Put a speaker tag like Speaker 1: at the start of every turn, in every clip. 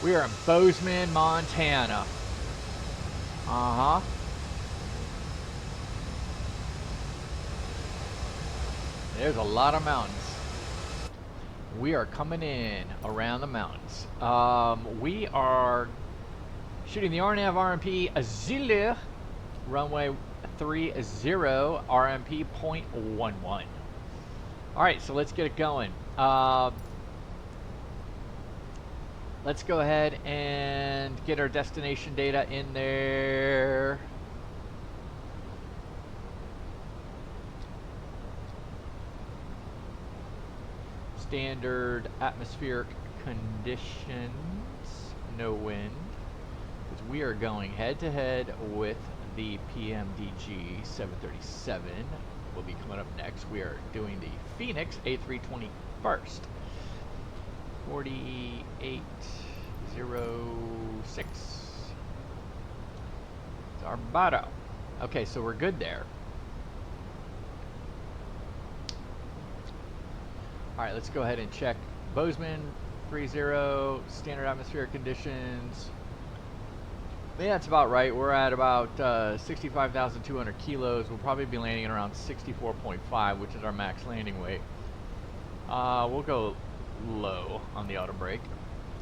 Speaker 1: We are in Bozeman, Montana. Uh-huh. There's a lot of mountains. We are coming in around the mountains. We are shooting the RNAV RNP Azile, runway 30, RNP 0.11. Alright, so let's get it going. Let's go ahead and get our destination data in there. Standard atmospheric conditions, no wind, because we are going head to head with the PMDG 737. Will be coming up next. We are doing the FENIX A320 first. 4806. It's our motto. Okay, so we're good there. All right, let's go ahead and check Bozeman 30 standard atmospheric conditions. Yeah, that's about right. We're at about 65,200 kilos. We'll probably be landing at around 64.5, which is our max landing weight. We'll go low on the auto brake,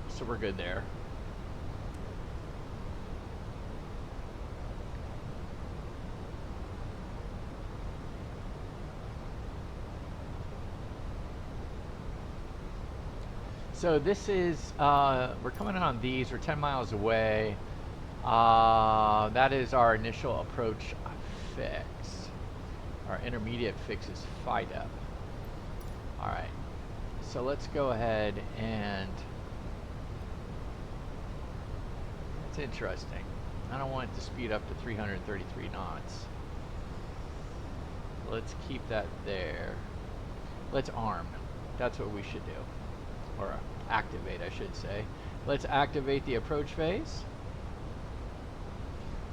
Speaker 1: so we're good there. So this is, we're coming in on these, we're 10 miles away. That is our initial approach fix. Our intermediate fix is FIDEP. Alright, so let's go ahead and, it's interesting. I don't want it to speed up to 333 knots. Let's keep that there. Let's arm. That's what we should do. Or activate, I should say. Let's activate the approach phase.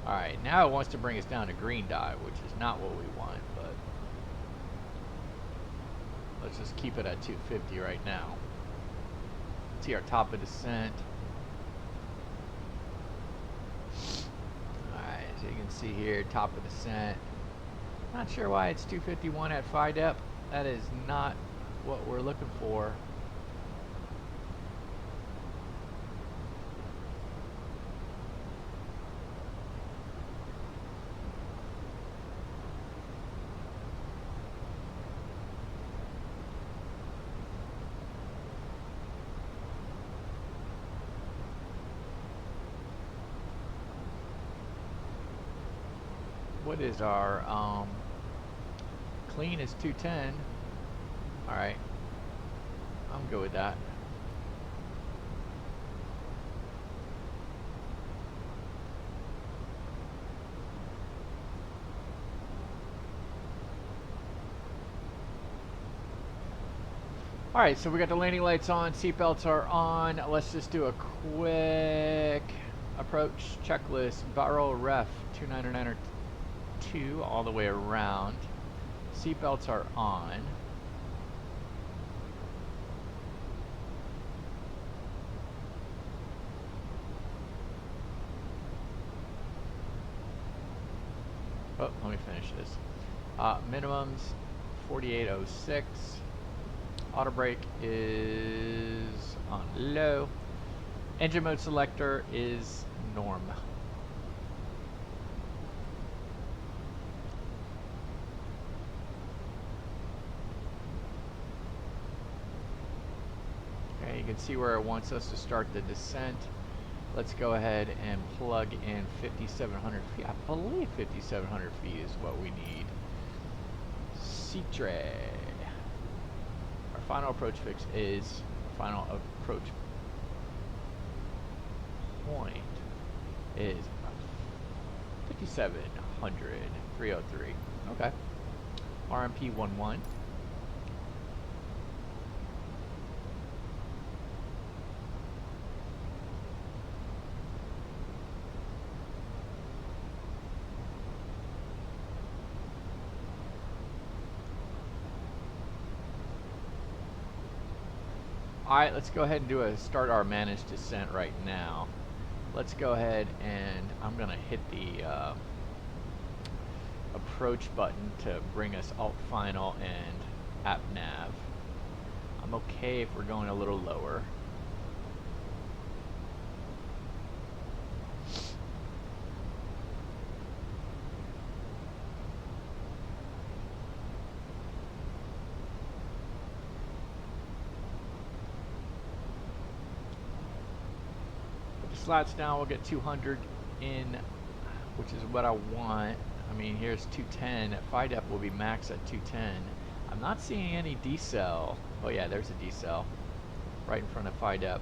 Speaker 1: Alright, now it wants to bring us down to green dot, which is not what we want, but let's just keep it at 250 right now. See our top of descent. Alright, so you can see here, top of descent. Not sure why it's 251 at FIDEP. That is not what we're looking for. What is our clean is 210. Alright, I'm good with that. Alright, so we got the landing lights on, seatbelts are on. Let's just do a quick approach checklist. Barrel ref 299 2 all the way around. Seatbelts are on. Oh, let me finish this. Minimums 4806. Auto brake is on low. Engine mode selector is norm. You can see where it wants us to start the descent. Let's go ahead and plug in 5,700 feet. I believe 5,700 feet is what we need. Citre. Our final approach fix is, final approach point is 5,700, 303. Okay. RMP 11. Alright, let's go ahead and do a start our managed descent right now. Let's go ahead and I'm going to hit the approach button to bring us alt final and app nav. I'm okay if we're going a little lower. Slats down, we'll get 200 in, which is what I want. I mean, here's 210. At FIDEP will be max at 210. I'm not seeing any decel. Oh yeah, there's a decel right in front of FIDEP.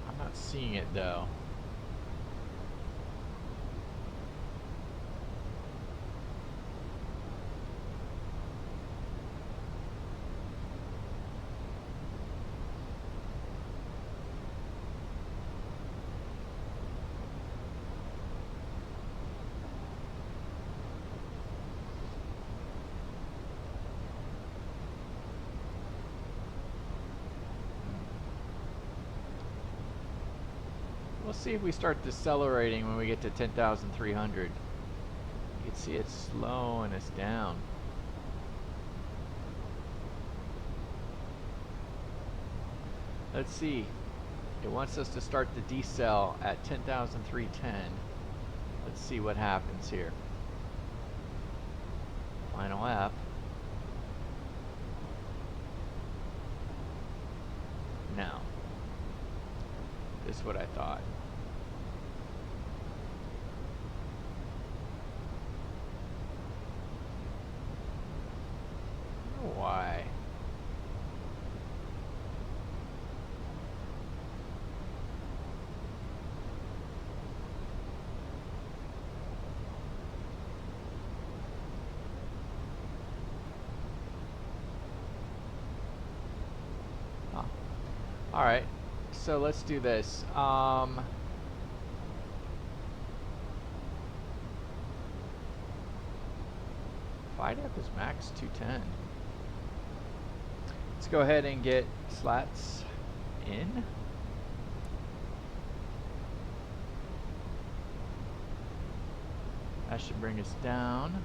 Speaker 1: I'm not seeing it though. We'll see if we start decelerating when we get to 10,300. You can see it's slowing us down. Let's see. It wants us to start the decel at 10,310. Let's see what happens here. Final app. Now, this is what I thought. Why? Huh. All right. So let's do this. FIDEP is max 210. Let's go ahead and get slats in. That should bring us down.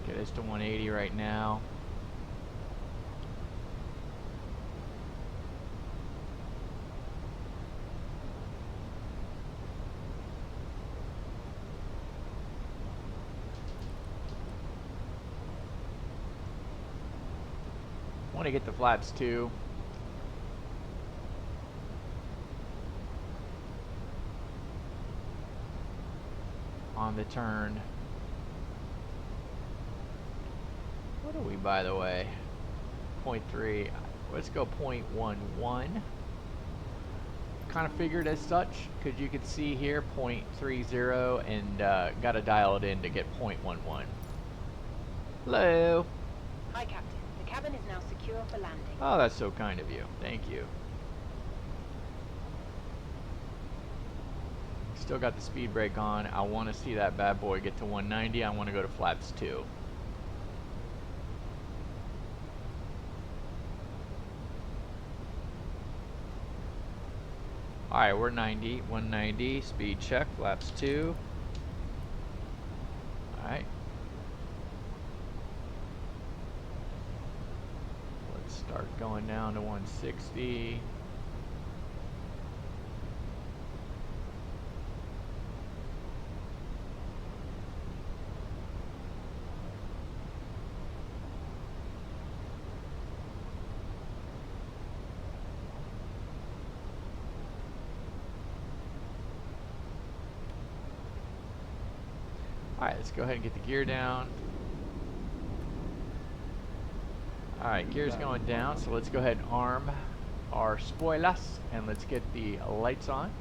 Speaker 1: Get us to 180 right now. Want to get the flaps too. On the turn. What are we, by the way? 0.3. Let's go 0.11. Kind of figured as such, because you can see here 0.30 and got to dial it in to get 0.11. Hello.
Speaker 2: Hi, Captain. The cabin is now secure for landing.
Speaker 1: Oh, that's so kind of you. Thank you. Still got the speed brake on. I want to see that bad boy get to 190. I want to go to flaps 2. Alright, we're 90, 190, speed check, flaps 2. Alright. Let's start going down to 160. Alright, let's go ahead and get the gear down. Alright, gear's going down, so let's go ahead and arm our spoilers and let's get the lights on.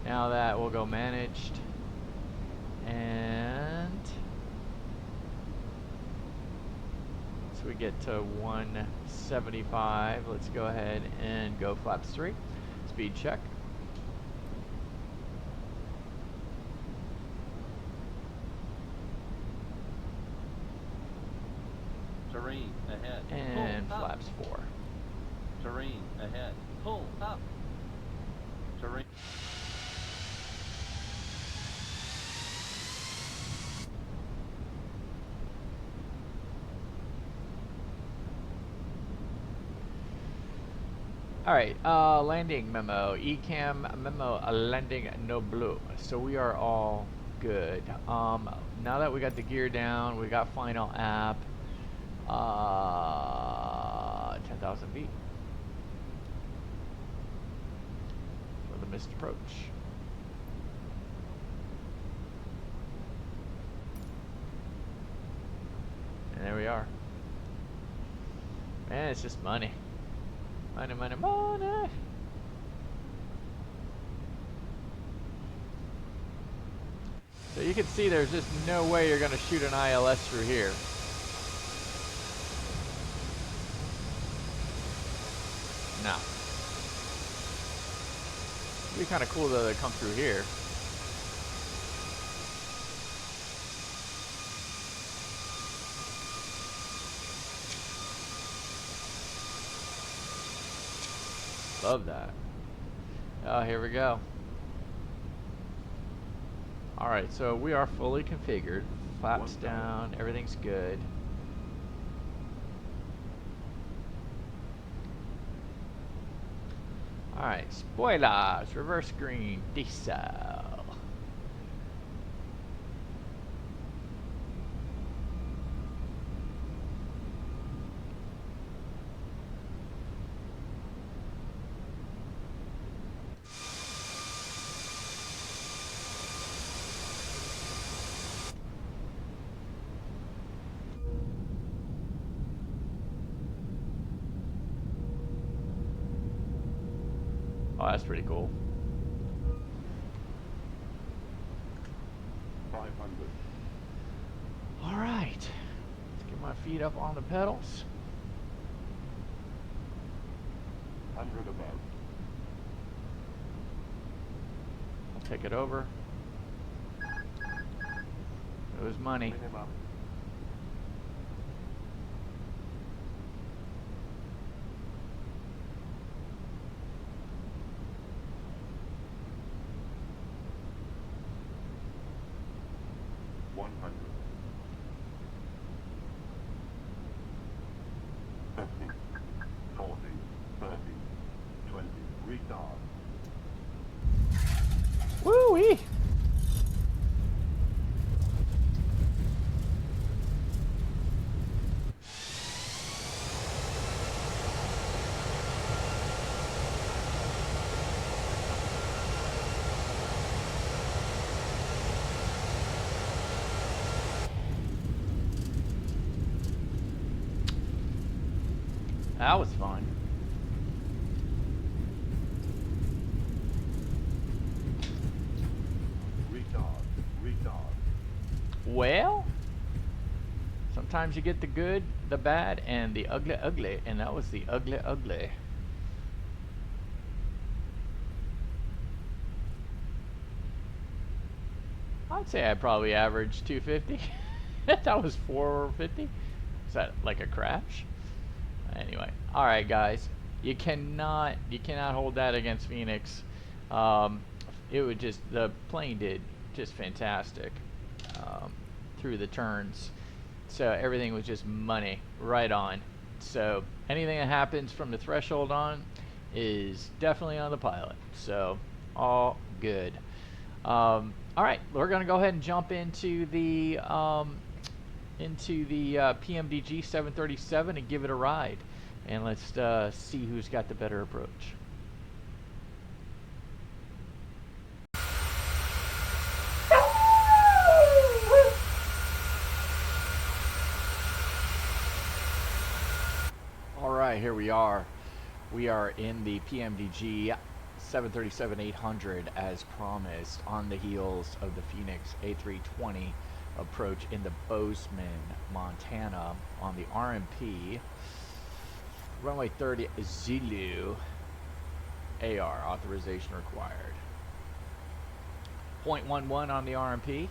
Speaker 1: Now that we'll go managed, and so we get to 175. Let's go ahead and go flaps 3. Speed check.
Speaker 3: Terrain ahead.
Speaker 1: And
Speaker 3: Pull
Speaker 1: flaps
Speaker 3: up.
Speaker 1: 4.
Speaker 3: Terrain ahead. Pull up. Terrain.
Speaker 1: Alright, landing memo. ECAM memo, landing no blue. So we are all good. Now that we got the gear down, we got final app. 10,000 feet for the missed approach. And there we are. Man, it's just money. Money, money, money. So you can see there's just no way you're going to shoot an ILS through here. No. It'd be kind of cool though to come through here. Love that. Oh, here we go. Alright, so we are fully configured. Flaps down, everything's good. Alright, spoilers, reverse green, diesel. Oh, that's pretty cool.
Speaker 3: 500.
Speaker 1: All right, let's get my feet up on the pedals.
Speaker 3: 100 above.
Speaker 1: I'll take it over. It was money.
Speaker 3: Minimum.
Speaker 1: Woo-wee! That was fun. Well, sometimes you get the good, the bad, and the ugly, ugly, and that was the ugly, ugly. I'd say I probably averaged 250. That was 450. Is that like a crash? Anyway, all right, guys, you cannot hold that against Phoenix. It would just, the plane did just fantastic through the turns. So everything was just money, right on. So anything that happens from the threshold on is definitely on the pilot. So all good. All right, we're gonna go ahead and jump into the PMDG 737 and give it a ride, and let's see who's got the better approach. All right, here we are. We are in the PMDG 737-800 as promised on the heels of the FENIX A320 approach into Bozeman, Montana on the RNP. Runway 30 Zulu AR, authorization required. 0.11 on the RNP.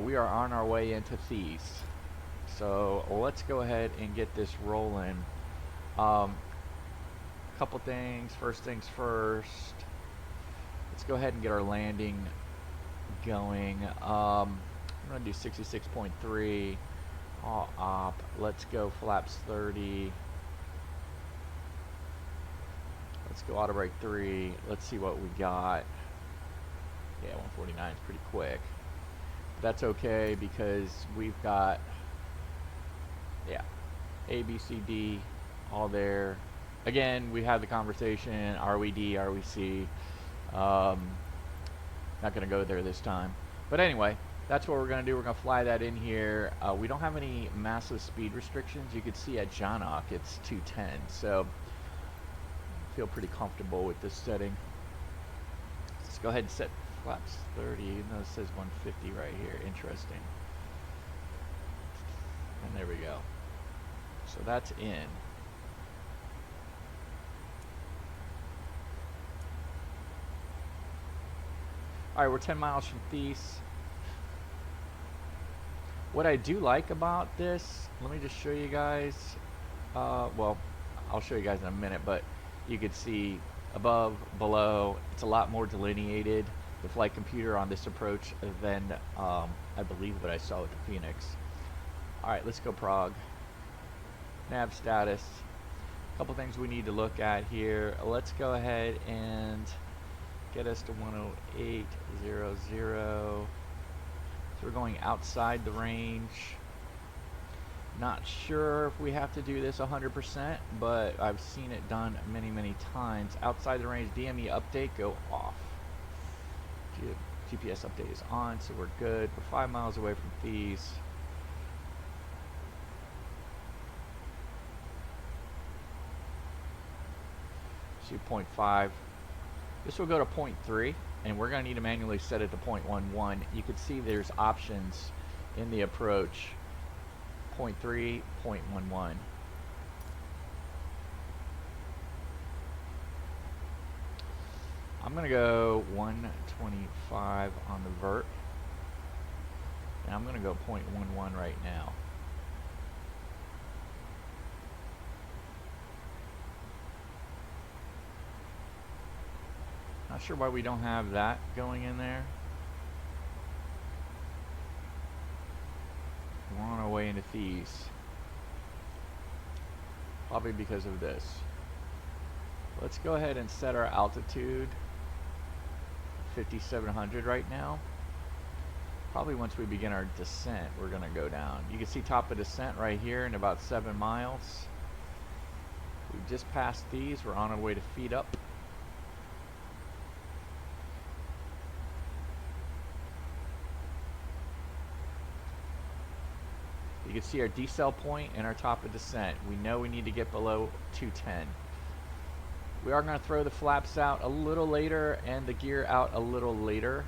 Speaker 1: We are on our way into Thies. So let's go ahead and get this rolling. Couple things. First things first. Let's go ahead and get our landing going. I'm going to do 66.3. All op. Let's go flaps 30. Let's go auto brake 3. Let's see what we got. Yeah, 149 is pretty quick. That's okay because we've got, yeah, A, B, C, D, all there. Again, we had the conversation, are we D, are we C? Not going to go there this time. But anyway, that's what we're going to do. We're going to fly that in here. We don't have any massive speed restrictions. You can see at Janok it's 210. So I feel pretty comfortable with this setting. Let's go ahead and set flaps 30, even though it says 150 right here. Interesting. And there we go. So that's in. Alright, we're 10 miles from Thies. What I do like about this, let me just show you guys. Well, I'll show you guys in a minute, but you can see above, below, it's a lot more delineated, the flight computer on this approach, than I believe what I saw with the FENIX. Alright, let's go Prague. Nav status. A couple things we need to look at here. Let's go ahead and get us to 108.00. So we're going outside the range. Not sure if we have to do this 100%, but I've seen it done many, many times. Outside the range, DME update, go off. GPS update is on, so we're good. We're 5 miles away from Thies. See 0.5. This will go to 0.3, and we're going to need to manually set it to 0.11. You can see there's options in the approach. 0.3, 0.11. I'm going to go 125 on the vert, and I'm going to go 0.11 right now. Not sure why we don't have that going in there. We're on our way into Thies. Probably because of this. Let's go ahead and set our altitude. 5,700 right now. Probably once we begin our descent, we're going to go down. You can see top of descent right here in about 7 miles. We just passed Thies. We're on our way to feed up. You can see our decel point and our top of descent. We know we need to get below 210. We are going to throw the flaps out a little later and the gear out a little later.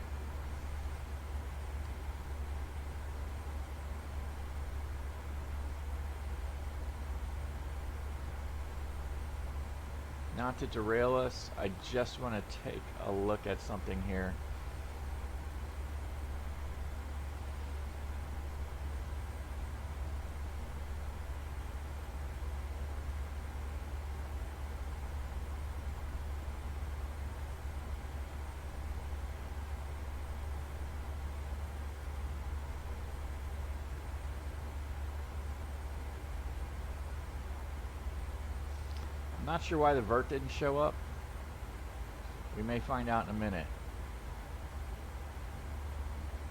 Speaker 1: Not to derail us, I just want to take a look at something here. Not sure why the vert didn't show up. We may find out in a minute.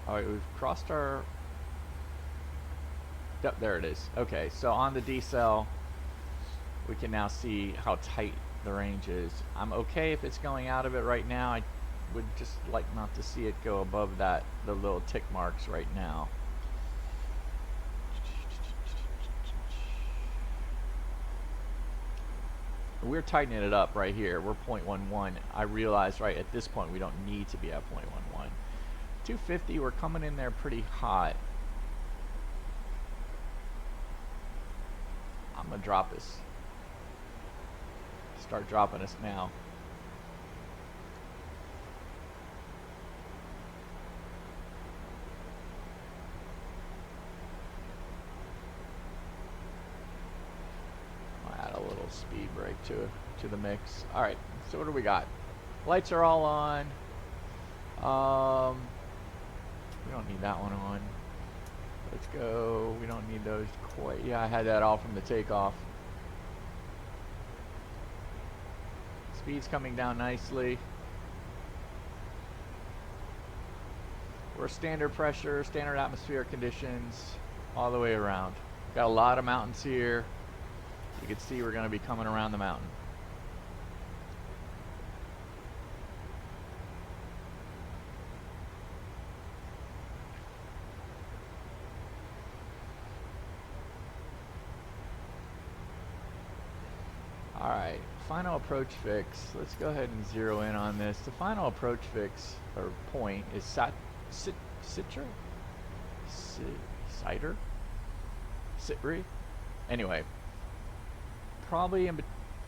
Speaker 1: Alright, we've crossed our... Yep, there it is. Okay, so on the decel, we can now see how tight the range is. I'm okay if it's going out of it right now. I would just like not to see it go above that, the little tick marks right now. We're tightening it up right here. We're 0.11. I realized right at this point we don't need to be at 0.11. 250, we're coming in there pretty hot. I'm gonna drop this. Start dropping us now. I'll add a little speed brake to the mix. All right, so what do we got? Lights are all on. We don't need that one on. Let's go. We don't need those quite. Yeah, I had that all from the takeoff. Speed's coming down nicely. We're standard pressure, standard atmospheric conditions, all the way around. Got a lot of mountains here. You can see we're going to be coming around the mountain. Alright, final approach fix. Let's go ahead and zero in on this. The final approach fix, or point, is Sitri? Anyway, probably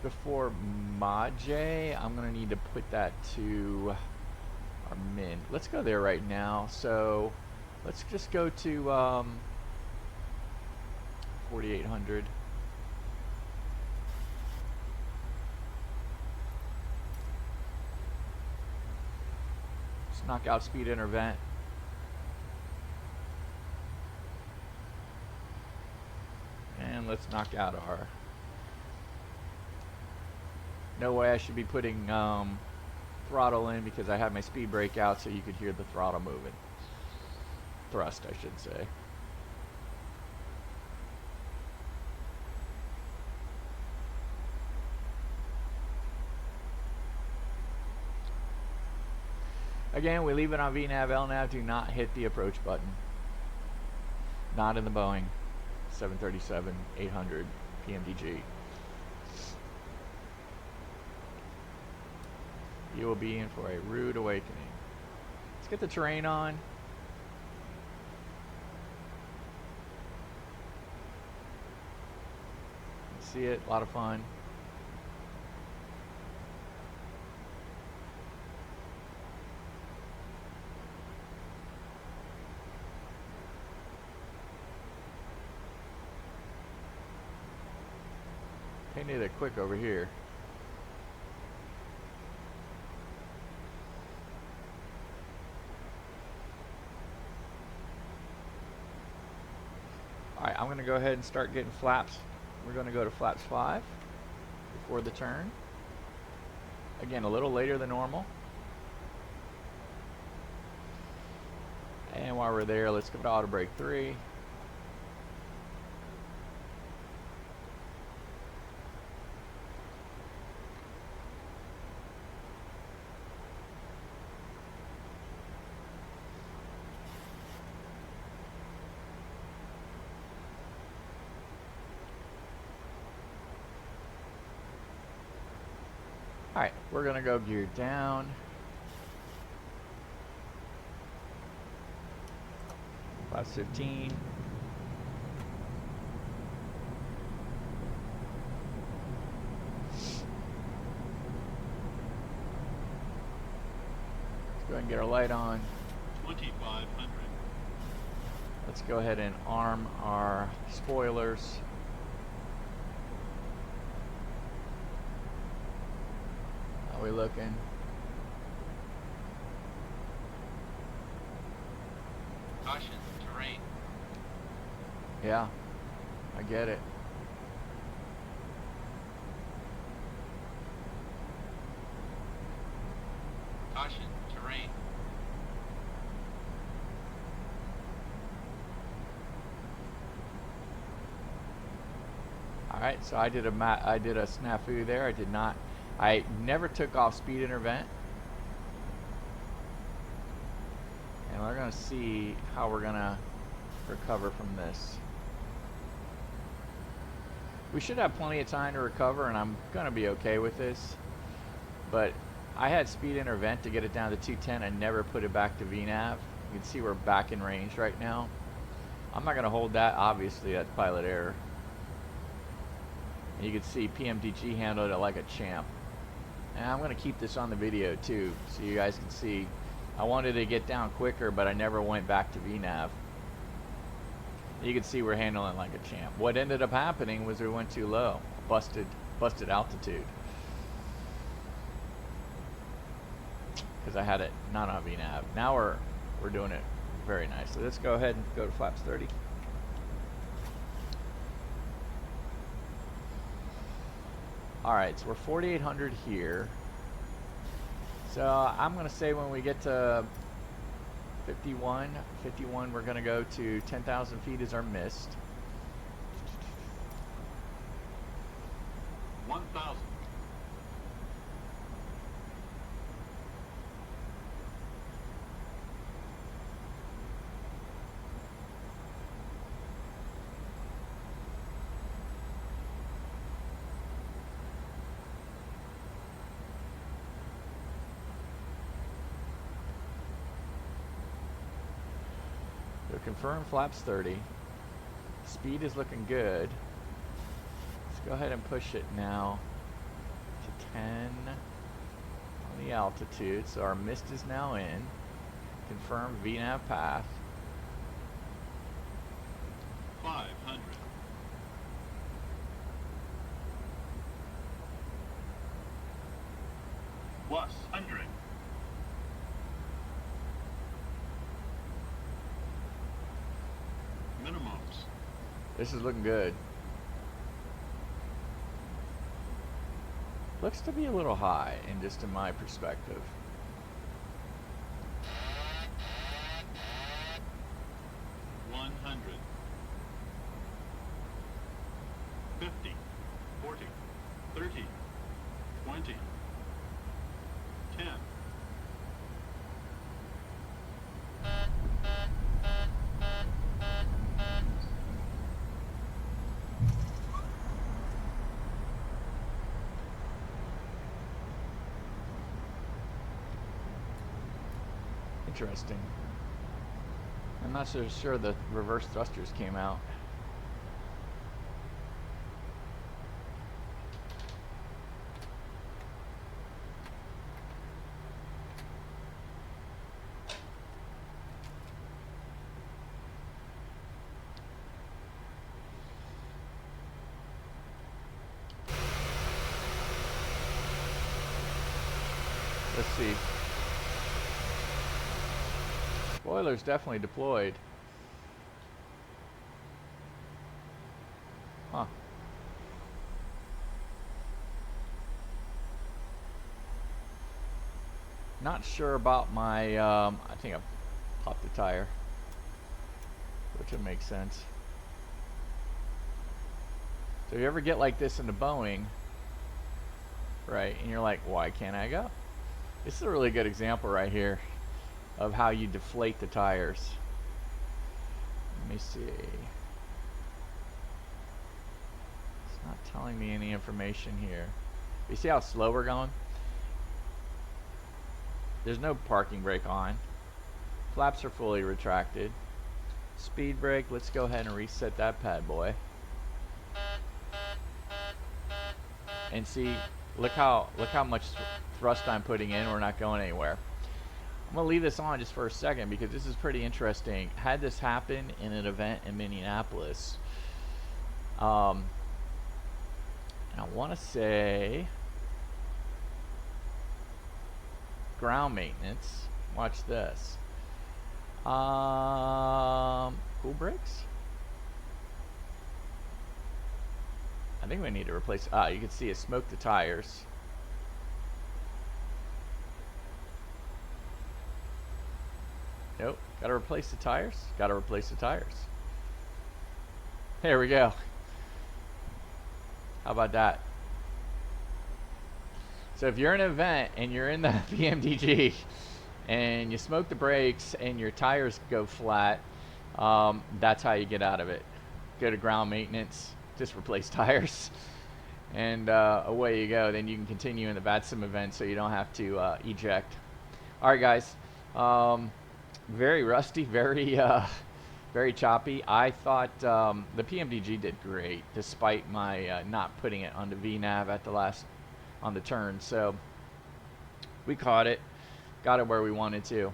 Speaker 1: before Maje, I'm going to need to put that to our min. Let's go there right now. So let's just go to 4800. Knock out speed intervent. And let's knock out our. No way I should be putting throttle in because I have my speed brake out so you could hear the throttle moving. Thrust, I should say. Again, we leave it on VNAV, LNAV. Do not hit the approach button. Not in the Boeing 737-800 PMDG. You will be in for a rude awakening. Let's get the terrain on. See it, a lot of fun. Painted it quick over here. Alright, I'm going to go ahead and start getting flaps. We're going to go to flaps 5 before the turn. Again, a little later than normal. And while we're there, let's go to auto brake 3. Alright, we're going to go gear down. Flaps 15. Let's go ahead and get our light on.
Speaker 4: 2500.
Speaker 1: Let's go ahead and arm our spoilers. How we looking?
Speaker 4: Caution, terrain.
Speaker 1: Yeah, I get it.
Speaker 4: Caution, terrain.
Speaker 1: All right, so I did a snafu there. I never took off speed intervent. And we're gonna see how we're gonna recover from this. We should have plenty of time to recover, and I'm gonna be okay with this. But I had speed intervent to get it down to 210. I never put it back to VNAV. You can see we're back in range right now. I'm not gonna hold that. Obviously, that's pilot error. And you can see PMDG handled it like a champ. And I'm gonna keep this on the video too, so you guys can see. I wanted to get down quicker, but I never went back to VNAV. You can see we're handling like a champ. What ended up happening was we went too low, busted altitude. Because I had it not on VNAV. Now we're doing it very nicely. Let's go ahead and go to flaps 30. All right, so we're 4,800 here. So I'm gonna say when we get to 51, we're gonna go to 10,000 feet is our mist.
Speaker 4: 1,000.
Speaker 1: So confirm flaps 30. Speed is looking good. Let's go ahead and push it now to 10 on the altitude. So our mist is now in. Confirm VNAV path.
Speaker 4: 500. Plus 100. Minimums.
Speaker 1: This is looking good. Looks to be a little high, in just in my perspective.
Speaker 4: 100. 50. 40. 30. 20. 10.
Speaker 1: Interesting. I'm not so sure the reverse thrusters came out. Let's see. Spoiler's definitely deployed. Huh. Not sure about my, I think I popped the tire, which would make sense. So if you ever get like this in the Boeing, right, and you're like, why can't I go? This is a really good example right here of how you deflate the tires. Let me see. It's not telling me any information here. You see how slow we're going? There's no parking brake on. Flaps are fully retracted. Speed brake, let's go ahead and reset that bad boy. And see, look how much thrust I'm putting in. We're not going anywhere. I'm gonna leave this on just for a second because this is pretty interesting. Had this happen in an event in Minneapolis, and I want to say ground maintenance. Watch this. Cool brakes. I think we need to replace. You can see it smoked the tires. Nope. Gotta replace the tires. Gotta replace the tires. There we go. How about that? So if you're in an event and you're in the PMDG and you smoke the brakes and your tires go flat, that's how you get out of it. Go to ground maintenance, just replace tires, and away you go. Then you can continue in the VATSIM event, so you don't have to eject. All right, guys. Very rusty, very very choppy. I thought the PMDG did great, despite my not putting it on the VNav at the last on the turn. So we caught it, got it where we wanted to.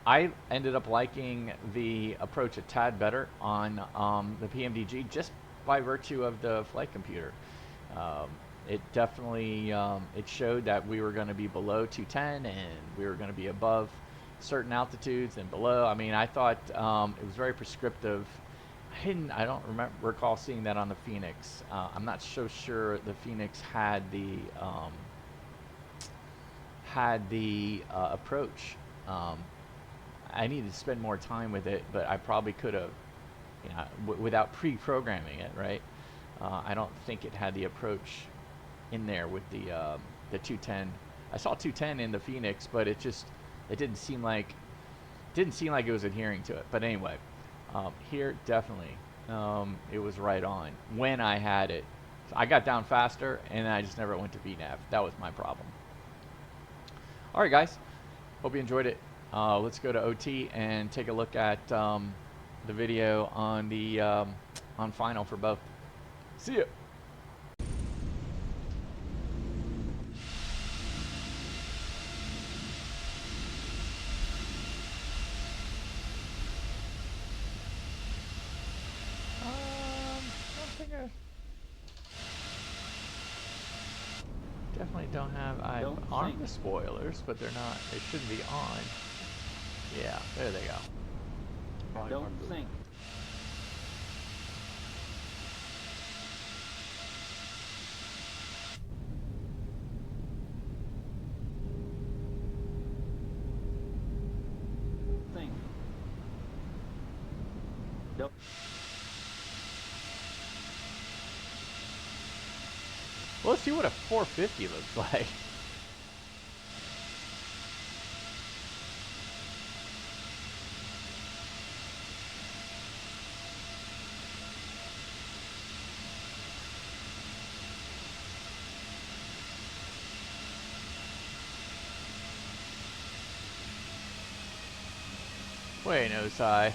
Speaker 1: I ended up liking the approach a tad better on the PMDG just by virtue of the flight computer. It definitely it showed that we were going to be below 210 and we were going to be above certain altitudes and below. I mean, I thought it was very prescriptive. I don't recall seeing that on the FENIX. I'm not so sure the FENIX had the approach. I needed to spend more time with it, but I probably could have, you know, without pre-programming it, right? I don't think it had the approach in there with the 210. I saw 210 in the FENIX, but it didn't seem like it was adhering to it. But anyway, here definitely it was right on when I had it. So I got down faster, and I just never went to VNav. That was my problem. All right, guys. Hope you enjoyed it. Let's go to OT and take a look at the video on the on final for both. See ya. Definitely don't have. I've armed the spoilers, but they're not. They shouldn't be on. Yeah, there they go.
Speaker 3: Don't sink. Sink. Don't.
Speaker 1: Well, let's see what a 450 looks like. Way no, Sai.